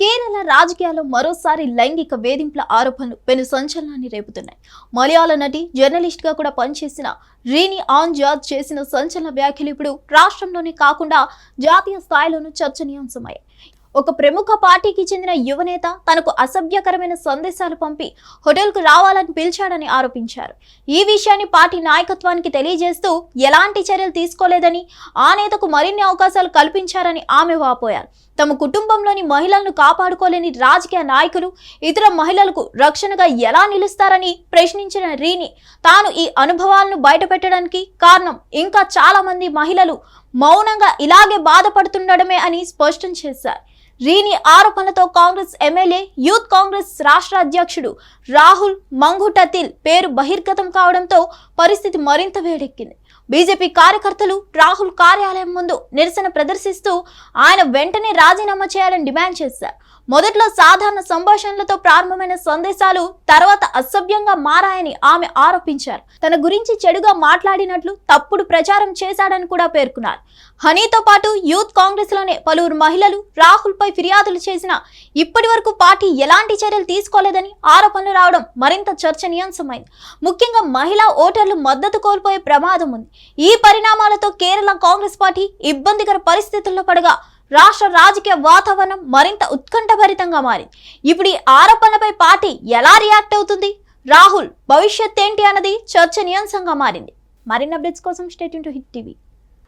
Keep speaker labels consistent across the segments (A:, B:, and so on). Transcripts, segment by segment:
A: కేరళ రాజకీయాల్లో మరోసారి లైంగిక వేధింపుల ఆరోపణలు పెను సంచలనాన్ని రేపుతున్నాయి. మలయాళ నటి, జర్నలిస్ట్ గా కూడా పనిచేసిన రీని ఆంజాద్ చేసిన సంచలన వ్యాఖ్యలు ఇప్పుడు రాష్ట్రంలోనే కాకుండా జాతీయ స్థాయిలోనూ చర్చనీయాంశమయ్యాయి. ఒక ప్రముఖ పార్టీకి చెందిన యువనేత తనకు అసభ్యకరమైన సందేశాలు పంపి హోటల్కు రావాలని పిలిచాడని ఆరోపించారు. ఈ విషయాన్ని పార్టీ నాయకత్వానికి తెలియజేస్తూ ఎలాంటి చర్యలు తీసుకోలేదని, ఆ నేతకు మరిన్ని అవకాశాలు కల్పించారని ఆమె వాపోయారు. తమ కుటుంబంలోని మహిళలను కాపాడుకోలేని రాజకీయ నాయకులు ఇతర మహిళలకు రక్షణగా ఎలా నిలుస్తారని ప్రశ్నించిన రీని తాను ఈ అనుభవాలను బయటపెట్టడానికి కారణం ఇంకా చాలా మంది మహిళలు మౌనంగా ఇలాగే బాధపడుతుండడమే అని స్పష్టం చేశారు. రీని ఆరోపణలతో కాంగ్రెస్ ఎమ్మెల్యే, యూత్ కాంగ్రెస్ రాష్ట్ర అధ్యక్షుడు రాహుల్ మంగుటతిల్ పేరు బహిర్గతం కావడంతో పరిస్థితి మరింత వేడెక్కింది. బీజేపీ కార్యకర్తలు రాహుల్ కార్యాలయం ముందు నిరసన ప్రదర్శిస్తూ ఆయన వెంటనే రాజీనామా చేయాలని డిమాండ్ చేశారు. మొదట్లో సాధారణ సంభాషణలతో ప్రారంభమైన సందేశాలు తర్వాత అసభ్యంగా మారాయని ఆమె ఆరోపించారు. తన గురించి చెడుగా మాట్లాడినట్లు తప్పుడు ప్రచారం చేశాడని కూడా పేర్కొన్నారు. హనీతో పాటు యూత్ కాంగ్రెస్ లోనే పలువురు మహిళలు రాహుల్ పై ఫిర్యాదులు చేసినా ఇప్పటి వరకు పార్టీ ఎలాంటి చర్యలు తీసుకోలేదని ఆరోపణలు రావడం మరింత చర్చనీయాంశమైంది. ముఖ్యంగా మహిళా ఓటర్లు మద్దతు కోల్పోయే ప్రమాదం ఉంది. ఈ పరిణామాలతో కేరళ కాంగ్రెస్ పార్టీ ఇబ్బందికర పరిస్థితుల్లో పడగా రాష్ట్ర రాజకీయ వాతావరణం మరింత ఉత్కంఠభరితంగా మారింది. ఇప్పుడు ఈ ఆరోపణలపై పార్టీ ఎలా రియాక్ట్ అవుతుంది, రాహుల్ భవిష్యత్ ఏంటి అన్నది చర్చనీయాంశంగా మారింది. మరిన్ని అప్డేట్స్ కోసం stay tune to hit TV.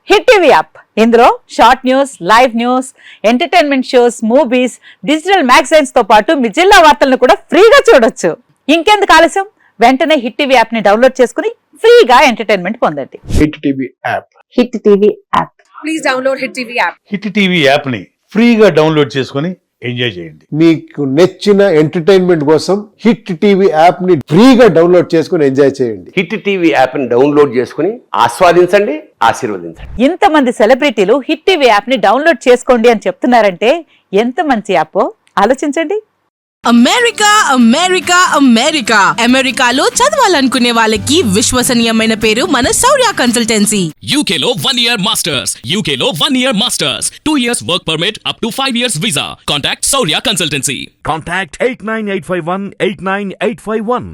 B: Hit TV app, ఇందులో short news, live news, entertainment shows, movies, digital magazines తో పాటు మీ జిల్లా వార్తలను కూడా ఫ్రీగా చూడొచ్చు. ఇంకెందుకు ఆలస్యం, వెంటనే హిట్ టీవీ యాప్ ని డౌన్లోడ్ చేసుకుని ఫ్రీగా ఎంటర్టైన్మెంట్ పొందండి.
C: Hit TV app.
B: Hit TV app.
D: Please download hit TV app.
E: Hit TV app ని ఫ్రీగా డౌన్లోడ్ చేసుకుని ఎంజాయ్ చేయండి.
C: మీకు నచ్చిన ఎంటర్టైన్మెంట్ కోసం హిట్ టీవీ యాప్ ని ఫ్రీగా డౌన్లోడ్ చేసుకుని ఎంజాయ్ చేయండి.
F: హిట్ టీవీ యాప్ ని డౌన్లోడ్ చేసుకుని ఆస్వాదించండి, ఆశీర్వదించండి.
B: ఇంతమంది సెలబ్రిటీలు హిట్ టీవీ యాప్ ని డౌన్లోడ్ చేసుకోండి అని చెప్తున్నారంటే ఎంత మంచి యాప్ ఆలోచించండి.
D: అమెరికా అమెరికా అమెరికా అమెరికాలో చదవాలనుకునే వాళ్ళకి విశ్వసనీయమైన పేరు మన శౌర్య కన్సల్టెన్సీ.
G: UK లో 1 year masters. UK లో 1 year masters. 2 years work permit up to 5 years visa. Contact Saurya Consultancy.
H: Contact 89851 89851.